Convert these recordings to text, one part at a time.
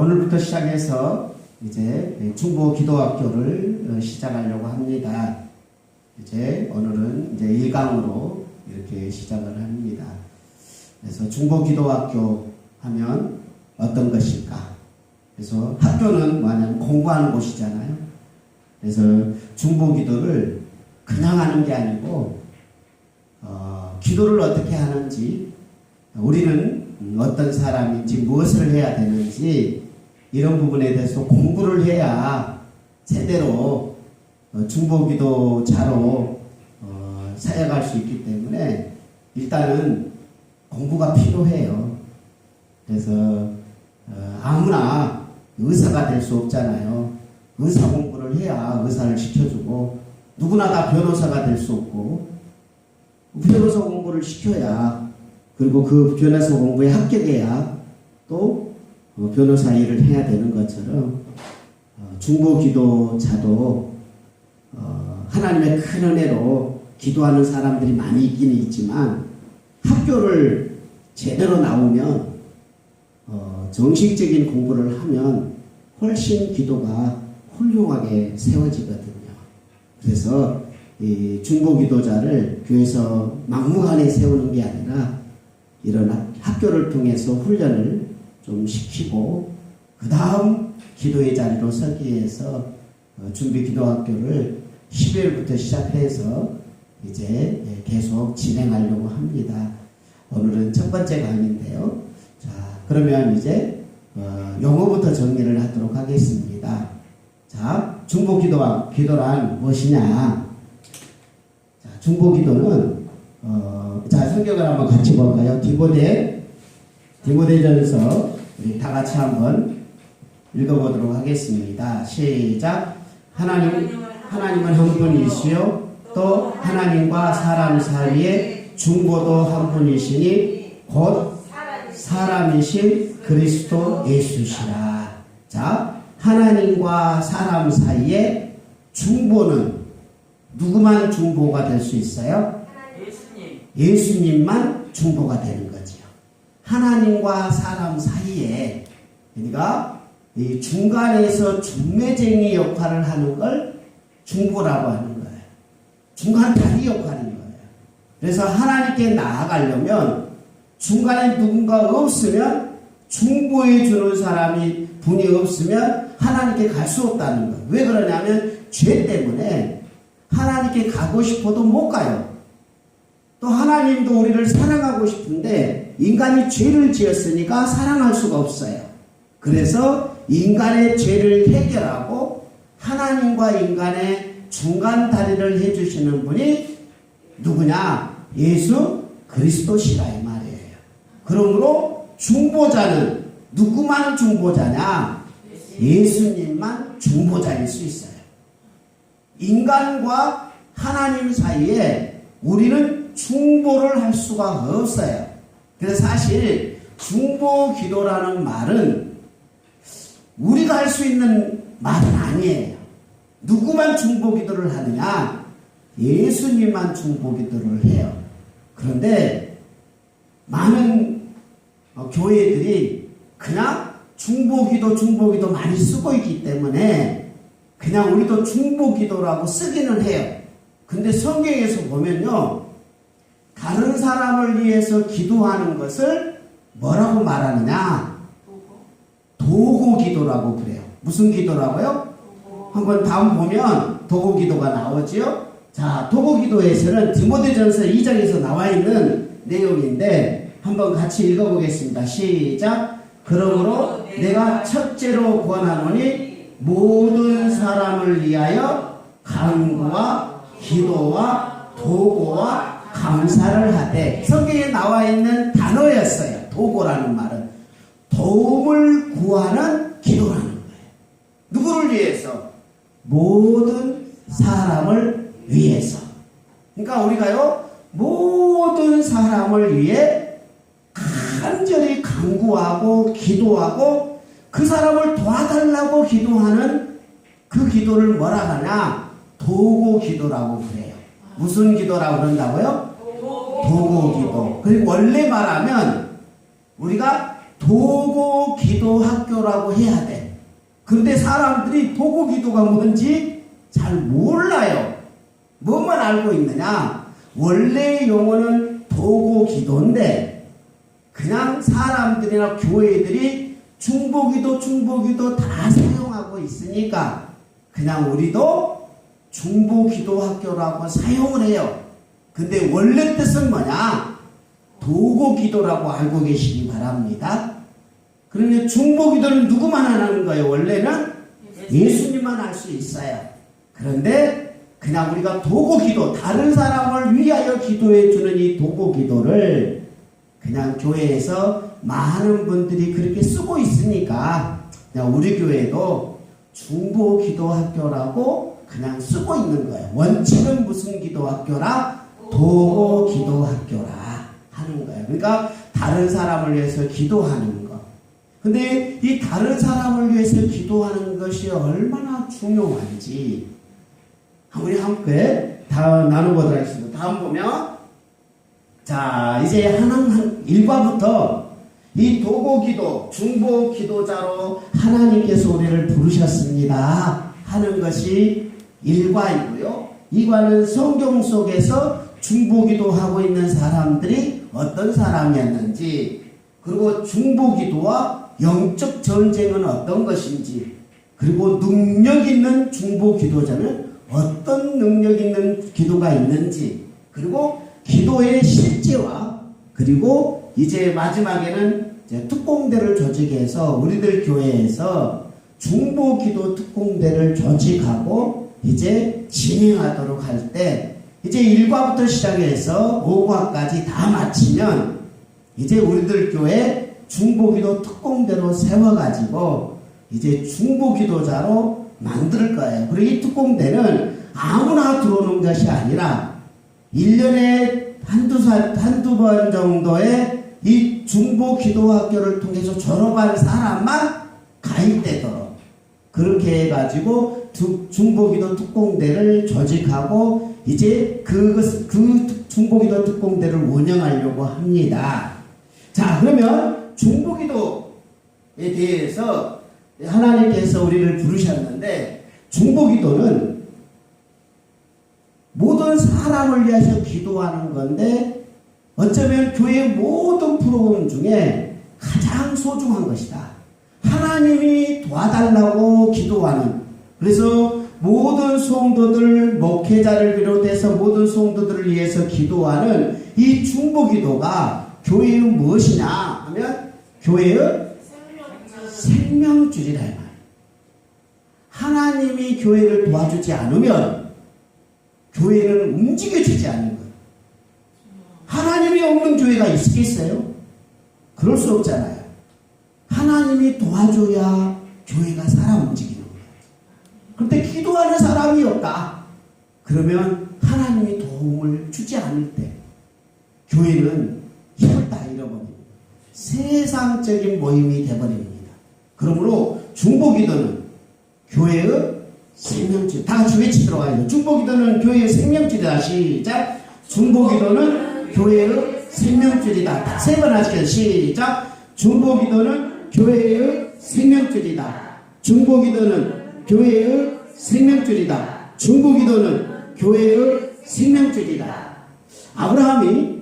오늘부터 시작해서 이제 중보 기도학교를 시작하려고 합니다. 이제 오늘은 이제 1강으로 이렇게 시작을 합니다. 그래서 중보 기도학교 하면 어떤 것일까? 그래서 학교는 뭐냐면 공부하는 곳이잖아요. 그래서 중보 기도를 그냥 하는 게 아니고 기도를 어떻게 하는지, 우리는 어떤 사람인지, 무엇을 해야 되는지 이런 부분에 대해서 공부를 해야 제대로 중보기도자로 사역할 수 있기 때문에 일단은 공부가 필요해요. 그래서 아무나 의사가 될 수 없잖아요. 의사 공부를 해야 의사를 시켜주고, 누구나 다 변호사가 될 수 없고 변호사 공부를 시켜야, 그리고 그 변호사 공부에 합격해야 또 변호사 일을 해야 되는 것처럼 중보기도자도 하나님의 큰 은혜로 기도하는 사람들이 많이 있기는 있지만, 학교를 제대로 나오면 정식적인 공부를 하면 훨씬 기도가 훌륭하게 세워지거든요. 그래서 이 중보기도자를 교회에서 막무가내 세우는 게 아니라 이런 학교를 통해서 훈련을 좀 시키고, 그 다음 기도의 자리로 서기 위해서 준비기도학교를 12월부터 시작해서 이제 계속 진행하려고 합니다. 오늘은 첫 번째 강의인데요. 자, 그러면 이제 영어부터 정리를 하도록 하겠습니다. 자, 중보기도란 무엇이냐? 자, 중보기도는 자, 성경을 한번 같이 볼까요? 디모데전서 우리 다 같이 한번 읽어보도록 하겠습니다. 시작. 하나님은 한 분이시요 또 하나님과 사람 사이에 중보도 한 분이시니 곧 사람이신 그리스도 예수시라. 자, 하나님과 사람 사이에 중보는 누구만 중보가 될 수 있어요? 예수님만 중보가 되는 거죠. 하나님과 사람 사이에, 그러니까 이 중간에서 중매쟁이 역할을 하는 걸 중보라고 하는 거예요. 중간 다리 역할인 거예요. 그래서 하나님께 나아가려면 중간에 누군가 없으면, 중보해 주는 사람이 분이 없으면 하나님께 갈 수 없다는 거예요. 왜 그러냐면 죄 때문에 하나님께 가고 싶어도 못 가요. 또 하나님도 우리를 사랑하고 싶은데 인간이 죄를 지었으니까 사랑할 수가 없어요. 그래서 인간의 죄를 해결하고 하나님과 인간의 중간 다리를 해주시는 분이 누구냐? 예수 그리스도시라 이 말이에요. 그러므로 중보자는 누구만 중보자냐? 예수님만 중보자일 수 있어요. 인간과 하나님 사이에 우리는 중보를 할 수가 없어요. 그래서 사실 중보기도라는 말은 우리가 할 수 있는 말은 아니에요. 누구만 중보기도를 하느냐? 예수님만 중보기도를 해요. 그런데 많은 교회들이 그냥 중보기도 많이 쓰고 있기 때문에 그냥 우리도 중보기도라고 쓰기는 해요. 근데 성경에서 보면요, 다른 사람을 위해서 기도하는 것을 뭐라고 말하느냐? 도고기도라고 그래요. 무슨 기도라고요? 한번 다음 보면 도고기도가 나오죠. 자, 도고기도에서는 디모데전서 2장에서 나와 있는 내용인데 한번 같이 읽어보겠습니다. 시작. 그러므로 내가 첫째로 권하노니 모든 사람을 위하여 간구와 기도와 도고와 감사를 하되, 성경에 나와 있는 단어였어요. 도고라는 말은 도움을 구하는 기도라는 거예요. 누구를 위해서? 모든 사람을 위해서. 그러니까 우리가요, 모든 사람을 위해 간절히 간구하고 기도하고 그 사람을 도와달라고 기도하는 그 기도를 뭐라 하냐? 도고 기도라고 그래요. 무슨 기도라고 그런다고요? 도고 기도. 그리고 원래 말하면 우리가 도고 기도 학교라고 해야 돼. 그런데 사람들이 도고 기도가 뭔지 잘 몰라요. 뭐만 알고 있느냐? 원래 용어는 도고 기도인데 그냥 사람들이나 교회들이 중보기도 다 사용하고 있으니까 그냥 우리도 중보기도 학교라고 사용을 해요. 근데 원래 뜻은 뭐냐? 도고기도라고 알고 계시기 바랍니다. 그러면 중보기도는 누구만 하는 거예요? 원래는 예수님만 할 수 있어요. 그런데 그냥 우리가 도고기도, 다른 사람을 위하여 기도해 주는 이 도고기도를 그냥 교회에서 많은 분들이 그렇게 쓰고 있으니까 그냥 우리 교회도 중보기도학교라고 그냥 쓰고 있는 거예요. 원칙은 무슨 기도학교라? 도고기도학교라 하는 거예요. 그러니까 다른 사람을 위해서 기도하는 거. 근데 이 다른 사람을 위해서 기도하는 것이 얼마나 중요한지 우리 함께 다 나눠보도록 하겠습니다. 다음 보면 자 이제 하나님 1과부터 이 도고기도 중보기도자로 하나님께서 우리를 부르셨습니다 하는 것이 1과이고요. 2과는 성경 속에서 중보기도하고 있는 사람들이 어떤 사람이었는지, 그리고 중보기도와 영적 전쟁은 어떤 것인지, 그리고 능력 있는 중보기도자는 어떤 능력 있는 기도가 있는지, 그리고 기도의 실제와, 그리고 이제 마지막에는 이제 특공대를 조직해서 우리들 교회에서 중보기도 특공대를 조직하고 이제 진행하도록 할 때 이제 1과부터 시작해서 5과까지 다 마치면 이제 우리들 교회 중보기도 특공대로 세워가지고 이제 중보기도자로 만들 거예요. 그리고 이 특공대는 아무나 들어오는 것이 아니라 1년에 한두 번 정도의 이 중보기도학교를 통해서 졸업한 사람만 가입되도록 그렇게 해가지고 중보기도 특공대를 조직하고 이제 그 중보기도 특공대를 운영하려고 합니다. 자, 그러면 중보기도에 대해서 하나님께서 우리를 부르셨는데, 중보기도는 모든 사람을 위해서 기도하는 건데 어쩌면 교회 모든 프로그램 중에 가장 소중한 것이다. 하나님이 도와달라고 기도하는, 그래서 모든 성도들, 목회자를 비롯해서 모든 성도들을 위해서 기도하는 이 중보기도가 교회의 무엇이냐 하면 교회의 생명줄이라 이 말이에요. 하나님이 교회를 도와주지 않으면 교회는 움직여지지 않는 거예요. 하나님이 없는 교회가 있겠어요? 그럴 수 없잖아요. 하나님이 도와줘야 교회가 살아 움직이는 거예요. 그런데 기도하는 사람이 없다. 그러면 하나님이 도움을 주지 않을 때 교회는 힘을 다 잃어버립니다. 세상적인 모임이 되어버립니다. 그러므로 중보기도는 교회의 생명줄, 다 같이 외치도록 하죠. 중보기도는 교회의 생명줄이다. 시작. 중보기도는 교회의 생명줄이다. 세 번 하시겠습니다. 시작. 중보기도는 교회의 생명줄이다. 중보기도는 교회의 생명줄이다. 중보기도는 교회의 생명줄이다. 아브라함이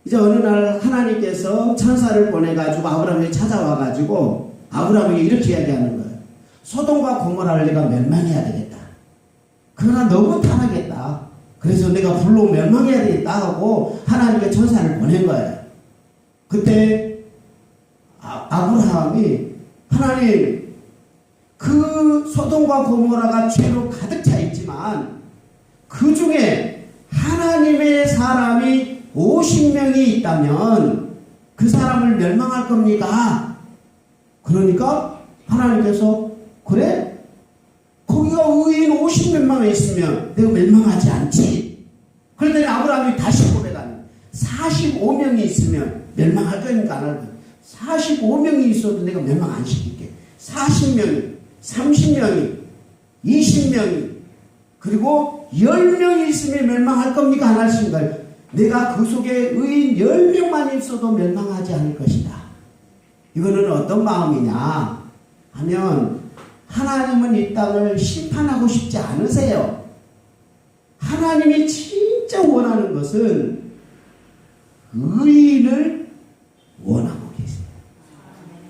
이제 어느 날 하나님께서 천사를 보내가지고 아브라함이 찾아와가지고 아브라함에게 이렇게 이야기하는 거예요. 소돔과 고모라를 내가 멸망해야 되겠다. 그러나 너무 타락했다. 그래서 내가 불로 멸망해야 되겠다 하고 하나님께 천사를 보낸 거예요. 그때 아브라함이 하나님, 그 소돔과 고모라가 죄로 가득 차 있지만 그 중에 하나님의 사람이 50명이 있다면 그 사람을 멸망할 겁니까? 그러니까 하나님께서 그래? 거기가 의인 50명만 있으면 내가 멸망하지 않지. 그런데 아브라함이 다시 고백하는 45명이 있으면 멸망할 거니까 안 할 거야. 45명이 있어도 내가 멸망 안 시킬게. 40명이, 30명이, 20명이, 그리고 10명이 있으면 멸망할 겁니까? 안 하십니까? 내가 그 속에 의인 10명만 있어도 멸망하지 않을 것이다. 이거는 어떤 마음이냐 하면 하나님은 이 땅을 심판하고 싶지 않으세요. 하나님이 진짜 원하는 것은 의인을 원하고 계세요.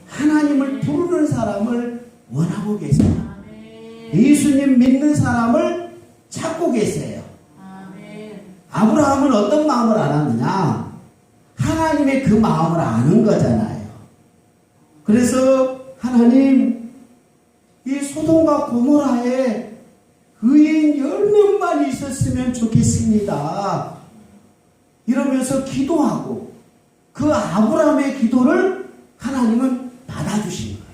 하나님을 부르는 사람을 원하고 계세요. 예수님 믿는 사람을 찾고 계세요. 아브라함은 어떤 마음을 알았느냐? 하나님의 그 마음을 아는 거잖아요. 그래서 하나님, 이 소돔과 고모라에 의인 10명만 있었으면 좋겠습니다. 이러면서 기도하고 그 아브라함의 기도를 하나님은 받아주신 거예요.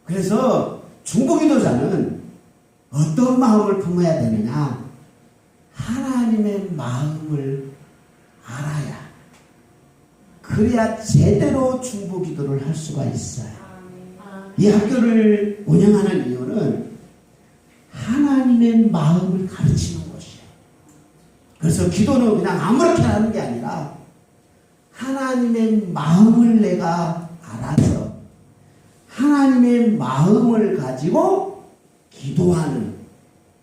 그래서 중보기도자는 어떤 마음을 품어야 되느냐? 하나님의 마음을 알아야, 그래야 제대로 중보기도를 할 수가 있어요. 이 학교를 운영하는 이유는 하나님의 마음을 가르치는 것이에요. 그래서 기도는 그냥 아무렇게나 하는 게 아니라 하나님의 마음을 내가 알아서 하나님의 마음을 가지고 기도하는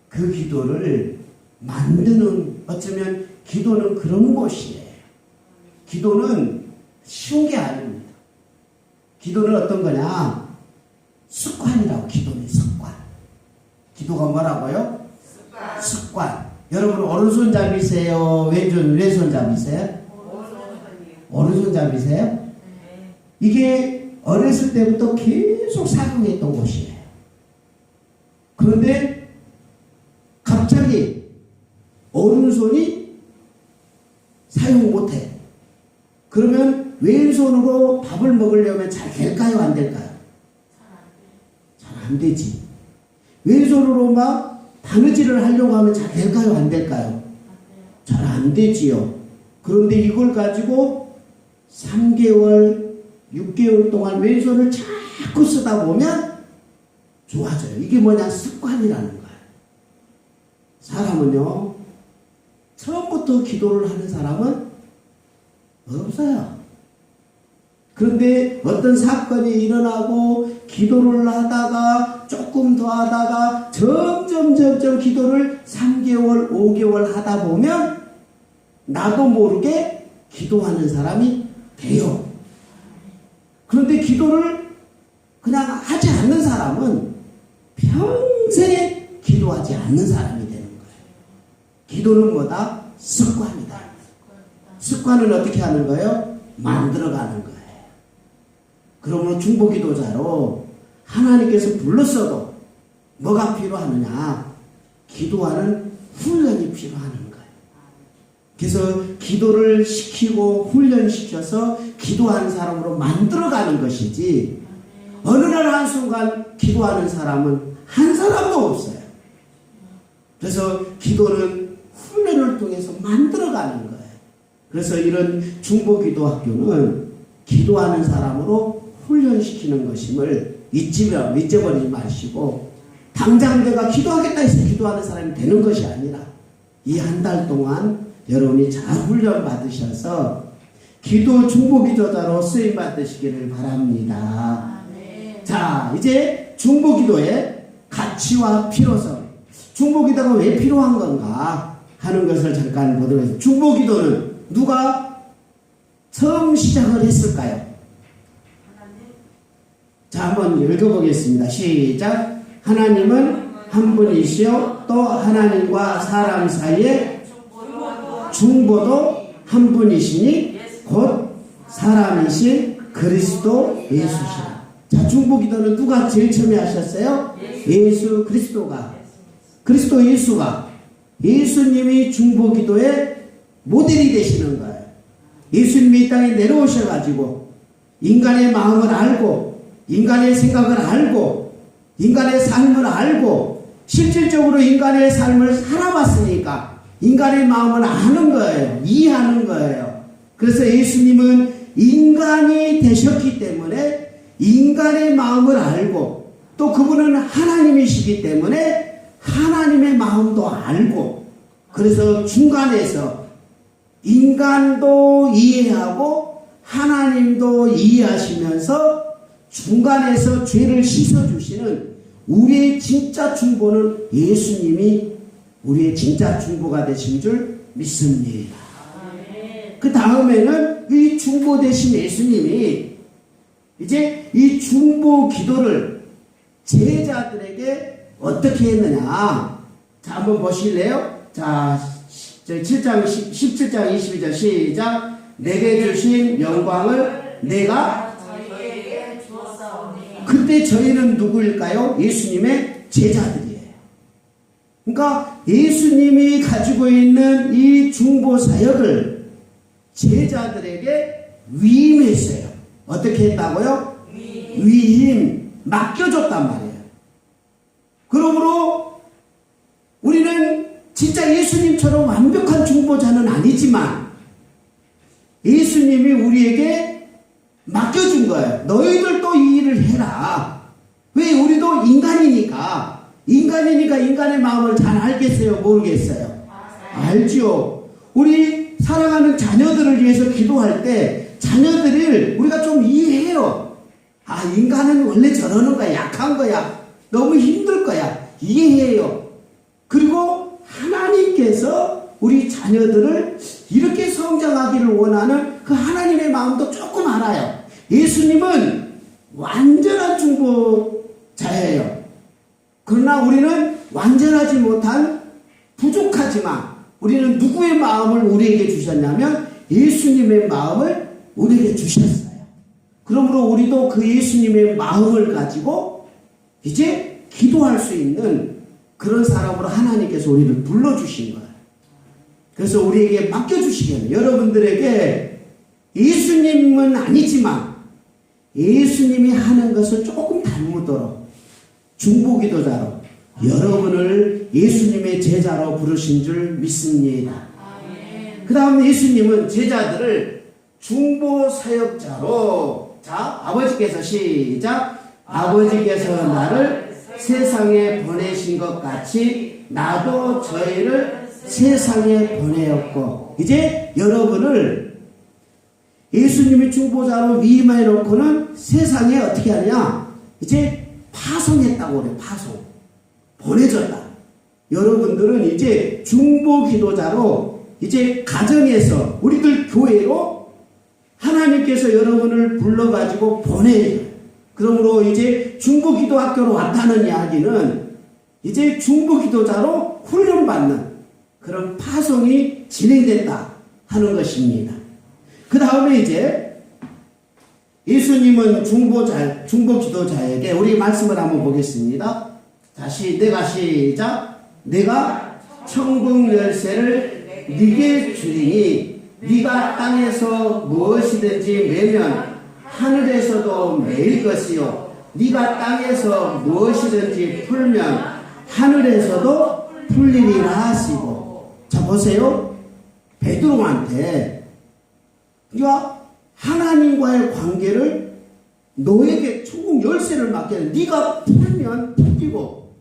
그 기도를 만드는, 어쩌면 기도는 그런 것이에요. 기도는 쉬운 게 아닙니다. 기도는 어떤 거냐? 습관이라고. 기도는 습관. 기도가 뭐라고요? 습관. 여러분 오른손잡이세요? 왼손잡이세요? 오른손잡이세요? 이게 어렸을 때부터 계속 사용했던 것이에요. 그런데 갑자기 오른손이 사용 못해. 그러면 왼손으로 밥을 먹으려면 잘 될까요? 안 될까요? 잘 안 되지. 왼손으로 막 바느질을 하려고 하면 잘 될까요? 안 될까요? 잘 안 되지요. 그런데 이걸 가지고 3개월, 6개월 동안 왼손을 자꾸 쓰다 보면 좋아져요. 이게 뭐냐? 습관이라는 거예요. 사람은요, 처음부터 기도를 하는 사람은 없어요. 그런데 어떤 사건이 일어나고 기도를 하다가 조금 더 하다가 점점 기도를 3개월, 5개월 하다 보면 나도 모르게 기도하는 사람이 돼요. 그런데 기도를 그냥 하지 않는 사람은 평생 기도하지 않는 사람이 되는 거예요. 기도는 뭐다? 습관이다. 습관은 어떻게 하는 거예요? 만들어가는 거예요. 그러므로 중보기도자로 하나님께서 불렀어도 뭐가 필요하느냐? 기도하는 훈련이 필요하는 거예요. 그래서 기도를 시키고 훈련시켜서 기도하는 사람으로 만들어가는 것이지, 어느 날 한순간 기도하는 사람은 한 사람도 없어요. 그래서 기도는 훈련을 통해서 만들어가는 거예요. 그래서 이런 중보기도학교는 기도하는 사람으로 훈련시키는 것임을 잊어버리지 마시고, 당장 내가 기도하겠다 해서 기도하는 사람이 되는 것이 아니라 이 한 달 동안 여러분이 잘 훈련 받으셔서 기도 중보기도자로 쓰임 받으시기를 바랍니다. 자, 이제 중보기도의 가치와 필요성, 중보기도가 왜 필요한 건가 하는 것을 잠깐 보도록 하겠습니다. 중보기도는 누가 처음 시작을 했을까요? 자, 한번 읽어보겠습니다. 시작. 하나님은 한 분이시요 또 하나님과 사람 사이에 중보도 한 분이시니 곧 사람이신 그리스도 예수시라. 자, 중보기도는 누가 제일 처음에 하셨어요? 예수 그리스도가, 그리스도 예수가, 예수님이 중보기도의 모델이 되시는 거예요. 예수님이 이 땅에 내려오셔가지고 인간의 마음을 알고 인간의 생각을 알고 인간의 삶을 알고 실질적으로 인간의 삶을 살아봤으니까 인간의 마음을 아는 거예요. 이해하는 거예요. 그래서 예수님은 인간이 되셨기 때문에 인간의 마음을 알고, 또 그분은 하나님이시기 때문에 하나님의 마음도 알고, 그래서 중간에서 인간도 이해하고 하나님도 이해하시면서 중간에서 죄를 씻어주시는 우리의 진짜 중보는 예수님이 우리의 진짜 중보가 되신 줄 믿습니다. 그 다음에는 이 중보 되신 예수님이 이제 이 중보 기도를 제자들에게 어떻게 했느냐. 자, 한번 보실래요? 자, 17장 22절 시작. 내게 주신 영광을 내가 저희에게 주었사오니. 그때 저희는 누구일까요? 예수님의 제자들이에요. 그러니까 예수님이 가지고 있는 이 중보 사역을 제자들에게 위임했어요. 어떻게 했다고요? 위임 맡겨줬단 말이에요. 그러므로 우리는 진짜 예수님처럼 완벽한 중보자는 아니지만 예수님이 우리에게 맡겨준 거예요. 너희들도 이 일을 해라. 왜? 우리도 인간이니까 인간의 마음을 잘 알겠어요? 모르겠어요? 알죠. 우리 사랑하는 자녀들을 위해서 기도할 때 자녀들을 우리가 좀 이해해요. 아, 인간은 원래 저러는 거야. 약한 거야. 너무 힘들 거야. 이해해요. 그리고 하나님께서 우리 자녀들을 이렇게 성장하기를 원하는 그 하나님의 마음도 조금 알아요. 예수님은 완전한 중보자예요. 그러나 우리는 완전하지 못한 부족하지만 우리는 누구의 마음을 우리에게 주셨냐면 예수님의 마음을 우리에게 주셨어요. 그러므로 우리도 그 예수님의 마음을 가지고 이제 기도할 수 있는 그런 사람으로 하나님께서 우리를 불러주신 거예요. 그래서 우리에게 맡겨주시겠네요. 여러분들에게 예수님은 아니지만 예수님이 하는 것을 조금 닮도록 중보기도자로 여러분을 예수님의 제자로 부르신 줄 믿습니다. 그 다음 예수님은 제자들을 중보사역자로, 자, 아버지께서 시작. 아버지께서 나를 세상에 보내신 것 같이 나도 저희를 세상에 보내었고. 이제 여러분을 예수님이 중보자로 위임해 놓고는 세상에 어떻게 하냐? 이제 파송했다고 그래요. 파송. 보내줬다. 여러분들은 이제 중보 기도자로 이제 가정에서 우리들 교회로 하나님께서 여러분을 불러가지고 보내요. 그러므로 이제 중보 기도 학교로 왔다는 이야기는 이제 중보 기도자로 훈련받는 그런 파송이 진행됐다 하는 것입니다. 그 다음에 이제 예수님은 중보 기도자에게 우리 말씀을 한번 보겠습니다. 다시 내가 시작. 내가 천국 열쇠를 네게 주리니 네가 땅에서 무엇이든지 매면 하늘에서도 매일 것이요 네가 땅에서 무엇이든지 풀면 하늘에서도 풀리리라 하시고. 자, 보세요. 베드로한테 네가 하나님과의 관계를 너에게 천국 열쇠를 맡기는, 네가 풀면 풀리고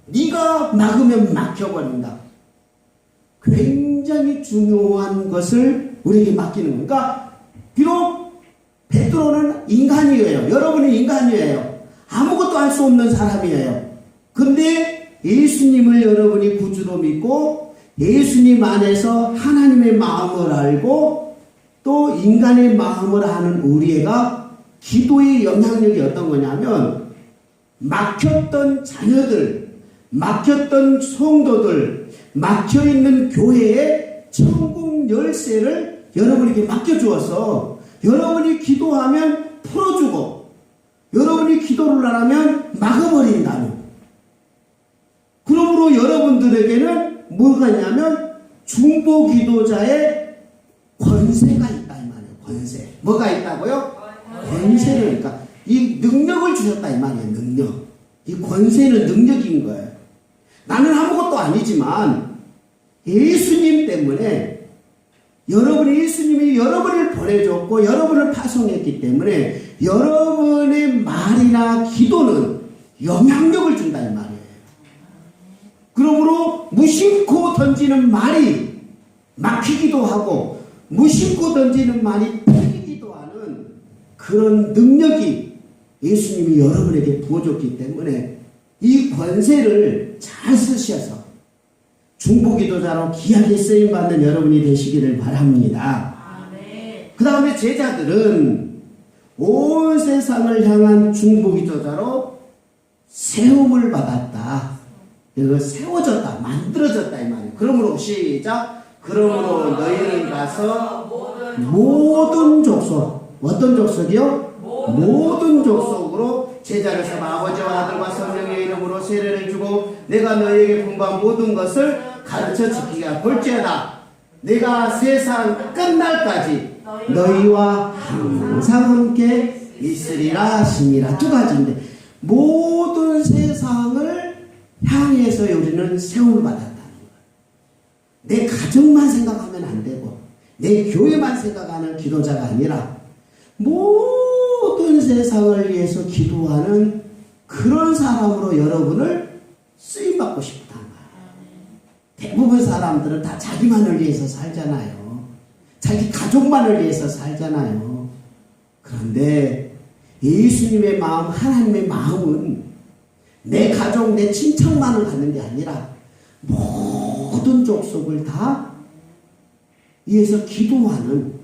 네가 막으면 막혀버린다. 굉장히 중요한 것을 우리에게 맡기는 거예요. 그러니까 비록 베드로는 인간이에요. 여러분은 인간이에요. 아무것도 할 수 없는 사람이에요. 근데 예수님을 여러분이 구주로 믿고 예수님 안에서 하나님의 마음을 알고 또 인간의 마음을 아는 우리가 기도의 영향력이 어떤 거냐면 막혔던 자녀들, 막혔던 성도들, 막혀있는 교회에 천국 열쇠를 여러분에게 맡겨주어서 여러분이 기도하면 풀어주고 여러분이 기도를 안 하면 막아버린다는. 그러므로 여러분들에게는 뭐가 있냐면 중보 기도자의 권세가 있다 이 말이에요. 권세. 뭐가 있다고요? 권세를. 그러니까 이 능력을 주셨다 이 말이에요. 능력. 이 권세는 능력인 거예요. 나는 아무것도 아니지만 예수님 때문에 예수님이 여러분을 보내줬고 여러분을 파송했기 때문에 여러분의 말이나 기도는 영향력을 준다 이 말이에요. 그러므로 무심코 던지는 말이 막히기도 하고 무심코 던지는 말이 풀리기도 하는 그런 능력이 예수님이 여러분에게 부어줬기 때문에 이 권세를 잘 쓰셔서 중보기도자로 귀하게 쓰임받는 여러분이 되시기를 바랍니다. 그 다음에 제자들은 온 세상을 향한 중보기도자로 세움을 받았다. 이거 세워졌다, 만들어졌다 이 말이에요. 그러므로 시작. 그러므로 너희는 가서 모든 족속, 어떤 족속이요? 모든 족속으로 제자를 삼아 아버지와 아들과 성령의 이름으로 세례를 주고 내가 너희에게 분부한 모든 것을 가르쳐 지키게 할 볼지어다. 내가 세상 끝날까지 너희와 항상 함께 있으리라 하심이라. 두 가지인데 모든 세상을 향해서 우리는 세움을 받았다는 거예요. 내 가정만 생각하면 안 되고 내 교회만 생각하는 기도자가 아니라 모든 세상을 위해서 기도하는 그런 사람으로 여러분을 쓰임받고 싶다는 거예요. 대부분 사람들은 다 자기만을 위해서 살잖아요. 자기 가족만을 위해서 살잖아요. 그런데 예수님의 마음, 하나님의 마음은 내 가족, 내 친척만을 갖는 게 아니라 모든 족속을 다 위해서 기도하는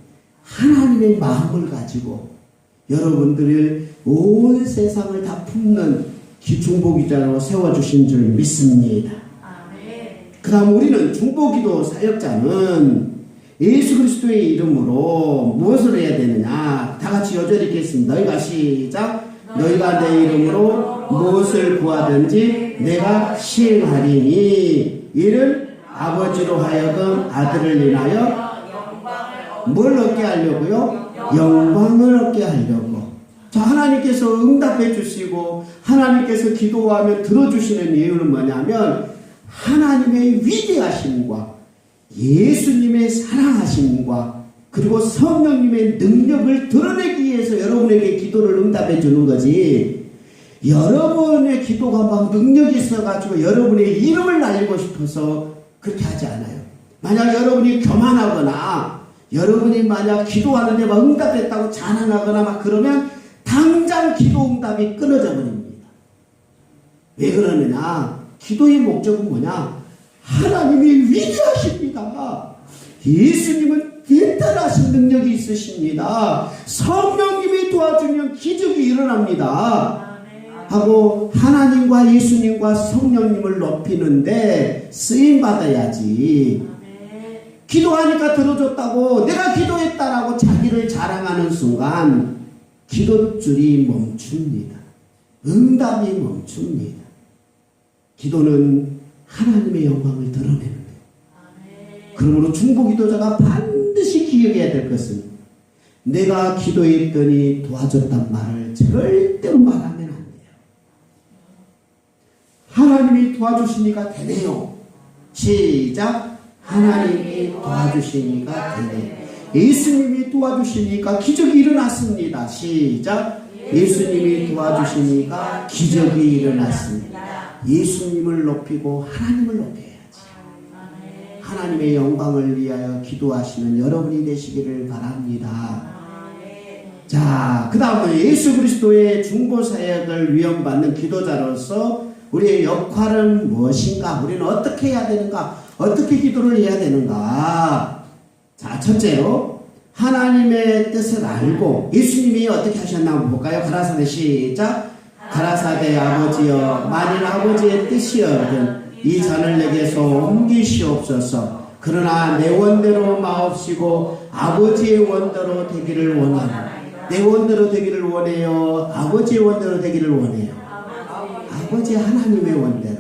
하나님의 마음을 가지고 여러분들을 온 세상을 다 품는 중보기도자로 세워주신 줄 믿습니다. 그 다음 우리는 중보기도 사역자는 예수 그리스도의 이름으로 무엇을 해야 되느냐. 다 같이 여절히 읽겠습니다. 너희가 시작. 너희가 내 이름으로 무엇을 구하든지 내가 시행하리니 이를 아버지로 하여금 아들을 인하여 뭘 얻게 하려고요? 영광을 얻게 하려고. 자, 하나님께서 응답해 주시고 하나님께서 기도하면 들어주시는 이유는 뭐냐면 하나님의 위대하심과 예수님의 사랑하심과 그리고 성령님의 능력을 드러내기 위해서 여러분에게 기도를 응답해 주는 거지. 여러분의 기도가 막 능력이 있어가지고 여러분의 이름을 날리고 싶어서 그렇게 하지 않아요. 만약 여러분이 교만하거나 여러분이 만약 기도하는데 막 응답했다고 자랑하거나 막 그러면 당장 기도 응답이 끊어져 버립니다. 왜 그러느냐? 기도의 목적은 뭐냐? 하나님이 위대하십니다. 예수님은 대단하신 능력이 있으십니다. 성령님이 도와주면 기적이 일어납니다. 하고 하나님과 예수님과 성령님을 높이는데 쓰임받아야지. 기도하니까 들어줬다고 내가 기도했다라고 자기를 자랑하는 순간 기도줄이 멈춥니다. 응답이 멈춥니다. 기도는 하나님의 영광을 드러내는 거예요. 그러므로 중보기도자가 반드시 기억해야 될 것은 내가 기도했더니 도와줬단 말을 절대로 말하면 안 돼요. 하나님이 도와주시니까 되네요. 시작. 하나님이 도와주시니까 되네. 예수님이 도와주시니까 기적이 일어났습니다. 시작. 예수님이 도와주시니까 기적이 일어났습니다. 예수님을 높이고 하나님을 높여야지. 하나님의 영광을 위하여 기도하시는 여러분이 되시기를 바랍니다. 자, 그 다음은 예수 그리스도의 중보사역을 위험받는 기도자로서 우리의 역할은 무엇인가? 우리는 어떻게 해야 되는가? 어떻게 기도를 해야 되는가? 자, 첫째로 하나님의 뜻을 알고 예수님이 어떻게 하셨나 한번 볼까요? 가라사대 시작. 가라사대 아버지여, 만일 아버지의 뜻이여든 이 잔을 내게서 옮기시옵소서. 그러나 내 원대로 마옵시고 아버지의 원대로 되기를 원하노. 내 원대로 되기를 원해요. 아버지의 원대로 되기를 원해요. 아버지 하나님의 원대로.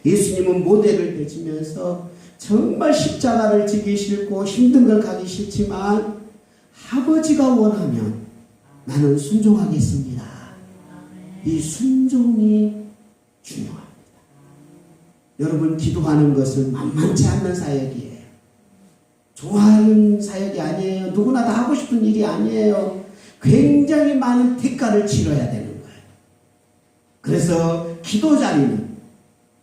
예수님은 모델을 되시면서 정말 십자가를 지기 싫고 힘든 걸 가기 싫지만 아버지가 원하면 나는 순종하겠습니다. 이 순종이 중요합니다. 여러분, 기도하는 것은 만만치 않는 사역이에요. 좋아하는 사역이 아니에요. 누구나 다 하고 싶은 일이 아니에요. 굉장히 많은 대가를 치러야 되는 거예요. 그래서 기도 자리는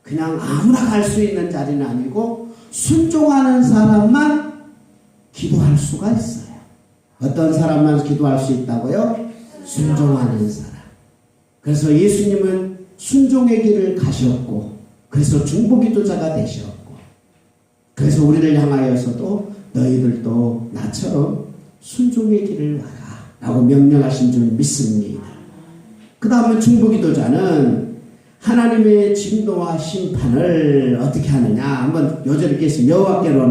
그냥 아무나 갈 수 있는 자리는 아니고 순종하는 사람만 기도할 수가 있어요. 어떤 사람만 기도할 수 있다고요? 순종하는 사람. 그래서 예수님은 순종의 길을 가셨고, 그래서 중보기도자가 되셨고, 그래서 우리를 향하여서도 너희들도 나처럼 순종의 길을 와라 라고 명령하신 줄 믿습니다. 그 다음에 중보기도자는 하나님의 진노와 심판을 어떻게 하느냐. 한번 요절 읽겠습니다. 여호와께로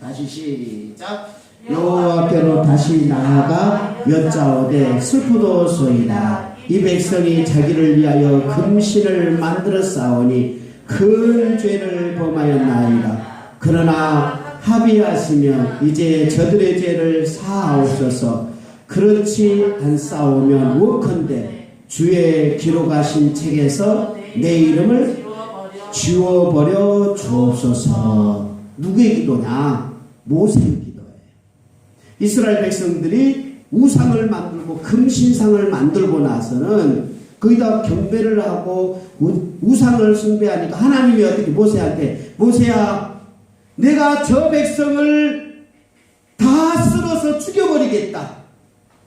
다시 시작. 여호와께로 다시 나아가 여짜오되 슬프도소이다. 이 백성이 자기를 위하여 금신을 만들어 싸우니 큰 죄를 범하였나이다. 그러나 합의하시며 이제 저들의 죄를 사하옵소서. 그렇지 않사오면 원컨대 주의 기록하신 책에서 내 이름을 지워버려 주옵소서. 누구의 기도냐? 모세의 기도예요. 이스라엘 백성들이 우상을 만들고 금신상을 만들고 나서는 거기다 경배를 하고 우상을 숭배하니까 하나님이 어떻게 모세한테, 모세야 내가 저 백성을 다 쓸어서 죽여버리겠다.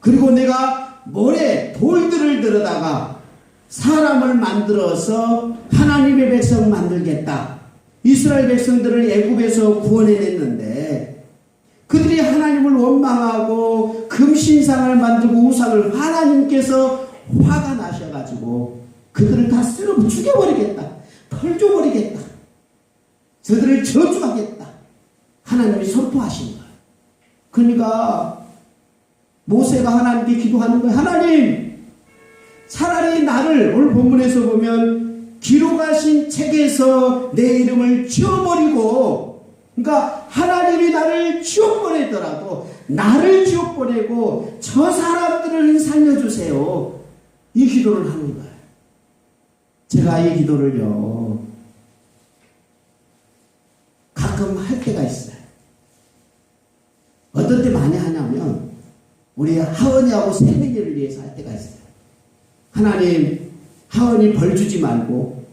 그리고 내가 모래 돌들을 들여다가 사람을 만들어서 하나님의 백성 만들겠다. 이스라엘 백성들을 애굽에서 구원해냈는데 그들이 하나님을 원망하고 금신상을 만들고 우상을, 하나님께서 화가 나셔가지고 그들을 다 쓸어 죽여버리겠다. 털줘버리겠다. 저들을 저주하겠다. 하나님이 선포하신 거예요. 그러니까 모세가 하나님께 기도하는 거예요. 하나님, 차라리 나를, 오늘 본문에서 보면 기록하신 책에서 내 이름을 지워버리고, 그러니까 하나님이 나를 지워버리더라도 나를 지워버리고 저 사람들을 살려주세요. 이 기도를 하는 거예요. 제가 이 기도를요 가끔 할 때가 있어요. 어떤 때 많이 하냐면 우리 하은이하고 세민이를 위해서 할 때가 있어요. 하나님, 하은이 벌 주지 말고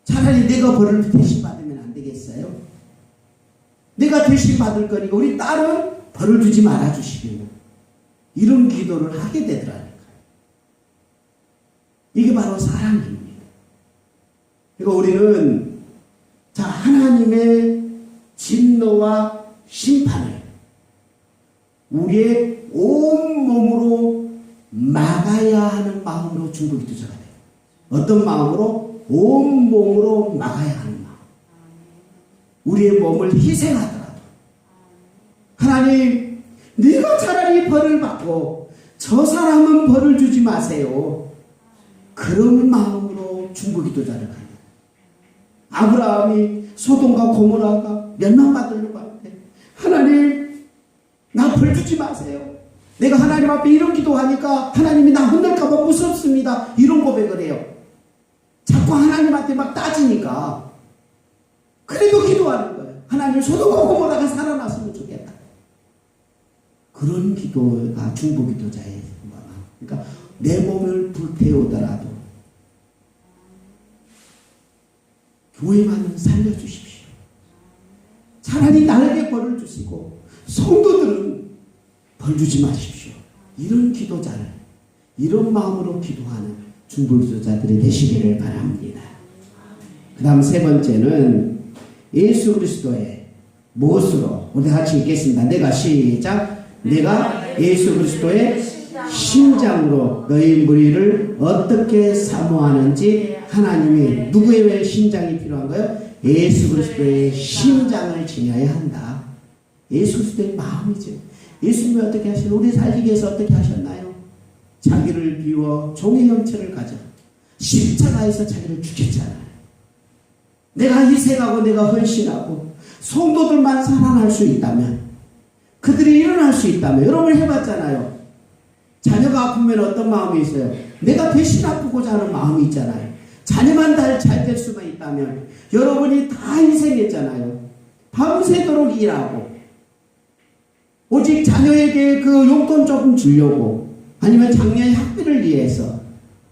차라리 내가 벌을 대신 받으면 안 되겠어요? 내가 대신 받을 거니까 우리 딸은 벌을 주지 말아주시면, 이런 기도를 하게 되더라니까요. 이게 바로 사랑입니다. 그러니까 우리는 자, 하나님의 진노와 심판을 우리의 온 몸으로 막아야 하는 마음으로 중보기도자가 돼요. 어떤 마음으로? 온 몸으로 막아야 하는 마음. 우리의 몸을 희생하더라도 하나님, 네가 차라리 벌을 받고 저 사람은 벌을 주지 마세요. 그런 마음으로 중보기도자를 가요. 아브라함이 소돔과 고모라가 멸망받으려고 하는데 하나님, 나 벌 주지 마세요. 내가 하나님 앞에 이런 기도하니까 하나님이 나 혼낼까봐 무섭습니다. 이런 고백을 해요. 자꾸 하나님한테 막 따지니까 그래도 기도하는 거예요. 하나님, 소돔과 고모라가 살아났으면 좋겠다. 그런 기도가 중보기도자의 마음. 그러니까 내 몸을 불태우더라도 교회만은 살려주십시오. 차라리 나에게 벌을 주시고 성도들은 벌 주지 마십시오. 이런 기도자를, 이런 마음으로 기도하는 중보기도자들이 되시기를 바랍니다. 그 다음 세 번째는 예수 그리스도의 무엇으로, 우리 같이 읽겠습니다. 내가 시작. 내가 예수 그리스도의 심장으로 너희 무리를 어떻게 사모하는지. 하나님이 누구의 심장이 필요한가요? 예수 그리스도의 심장을 지녀야 한다. 예수 그리스도의 마음이죠. 예수님이 어떻게 하시나요? 우리 살기 위해서 어떻게 하셨나요? 자기를 비워 종의 형체를 가져 십자가에서 자기를 죽였잖아요. 내가 희생하고 내가 헌신하고 성도들만 살아날 수 있다면, 그들이 일어날 수 있다면, 여러분 해봤잖아요. 자녀가 아프면 어떤 마음이 있어요? 내가 대신 아프고자 하는 마음이 있잖아요. 자녀만 잘 될 수만 있다면, 여러분이 다 희생했잖아요. 밤새도록 일하고 오직 자녀에게 그 용돈 조금 주려고, 아니면 작년의 학비를 위해서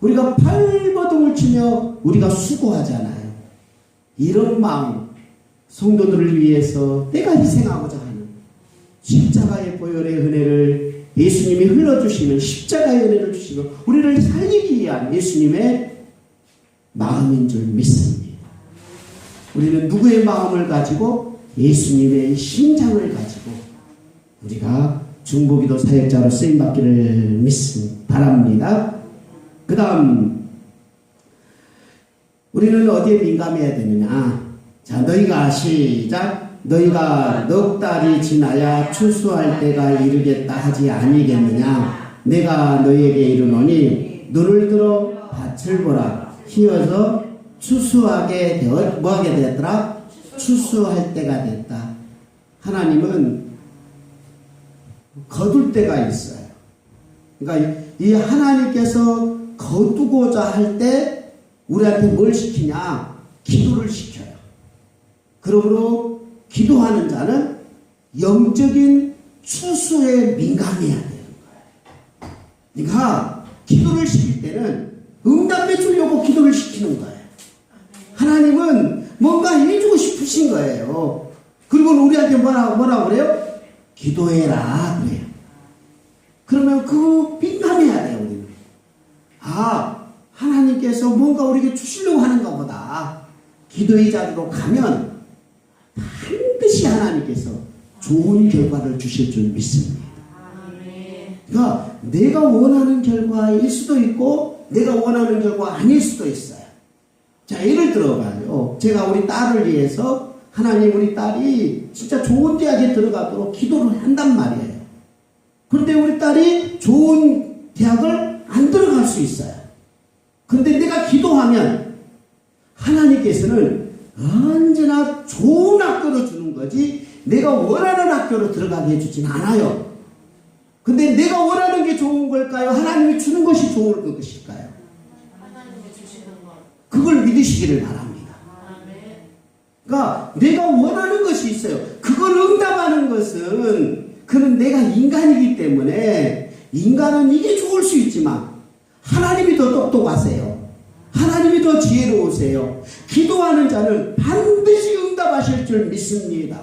우리가 발버둥을 치며 우리가 수고하잖아요. 이런 마음, 성도들을 위해서 내가 희생하고자 하는 십자가의 보혈의 은혜를 예수님이 흘러주시는 십자가의 은혜를 주시고 우리를 살리기 위한 예수님의 마음인 줄 믿습니다. 우리는 누구의 마음을 가지고? 예수님의 심장을 가지고 우리가 중보기도 사역자로 쓰임받기를 바랍니다. 그 다음 우리는 어디에 민감해야 되느냐? 자, 너희가 시작. 너희가 넉 달이 지나야 추수할 때가 이르겠다 하지 아니겠느냐? 내가 너희에게 이르노니 눈을 들어 밭을 보라. 희어서 추수하게 되어 뭐하게 되었더라? 추수할 때가 됐다. 하나님은 거둘 때가 있어요. 그러니까 이 하나님께서 거두고자 할 때 우리한테 뭘 시키냐? 기도를 시켜요. 그러므로 기도하는 자는 영적인 추수에 민감해야 되는 거예요. 그러니까 기도를 시킬 때는 응답해 주려고 기도를 시키는 거예요. 하나님은 뭔가 해주고 싶으신 거예요. 그리고 우리한테 뭐라고 그래요? 기도해라 그래요. 그러면 그 민감해야 돼요. 우리는. 하나님께서 뭔가 우리에게 주시려고 하는가 보다. 기도의 자리로 가면 반드시 하나님께서 좋은 결과를 주실 줄 믿습니다. 그러니까 내가 원하는 결과일 수도 있고 내가 원하는 결과 아닐 수도 있어요. 자, 예를 들어봐요. 제가 우리 딸을 위해서 하나님 우리 딸이 진짜 좋은 대학에 들어가도록 기도를 한단 말이에요. 그런데 우리 딸이 좋은 대학을 안 들어갈 수 있어요. 그런데 내가 기도하면 하나님께서는 언제나 좋은 학교로 주는 거지 내가 원하는 학교로 들어가게 해주진 않아요. 근데 내가 원하는 게 좋은 걸까요? 하나님이 주는 것이 좋은 것일까요? 하나님이 주시는 것. 그걸 믿으시기를 바랍니다. 그러니까 내가 원하는 것이 있어요. 그걸 응답하는 것은 그는 내가 인간이기 때문에 인간은 이게 좋을 수 있지만 하나님이 더 똑똑하세요. 하나님이 더 지혜로우세요. 기도하는 자는 반드시 응답하실 줄 믿습니다.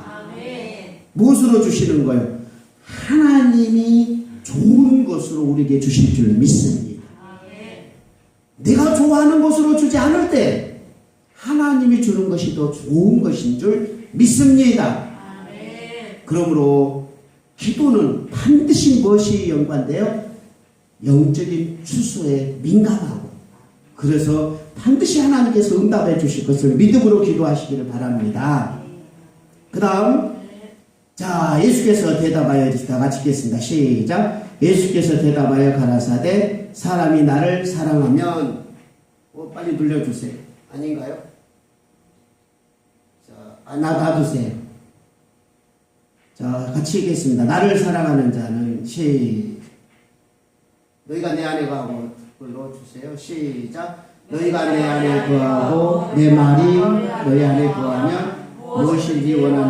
무엇으로 주시는 거예요? 하나님이 좋은 것으로 우리에게 주실 줄 믿습니다. 내가 좋아하는 것으로 주지 않을 때 하나님이 주는 것이 더 좋은 것인 줄 믿습니다. 그러므로 기도는 반드시 무엇이 연관돼요? 영적인 추수에 민감하고 그래서 반드시 하나님께서 응답해 주실 것을 믿음으로 기도하시기를 바랍니다. 그 다음 자, 예수께서 대답하여 다 같이 읽겠습니다. 시작. 예수께서 대답하여 가라사대 사람이 나를 사랑하면 빨리 눌러주세요. 아닌가요? 자, 놔두세요. 자, 같이 읽겠습니다. 나를 사랑하는 자는 너희가 내 안에 거하고 불러주세요. 시작. 너희가 내 안에 거하고 내 말이 너희 안에 거하면 무엇이든지 원하는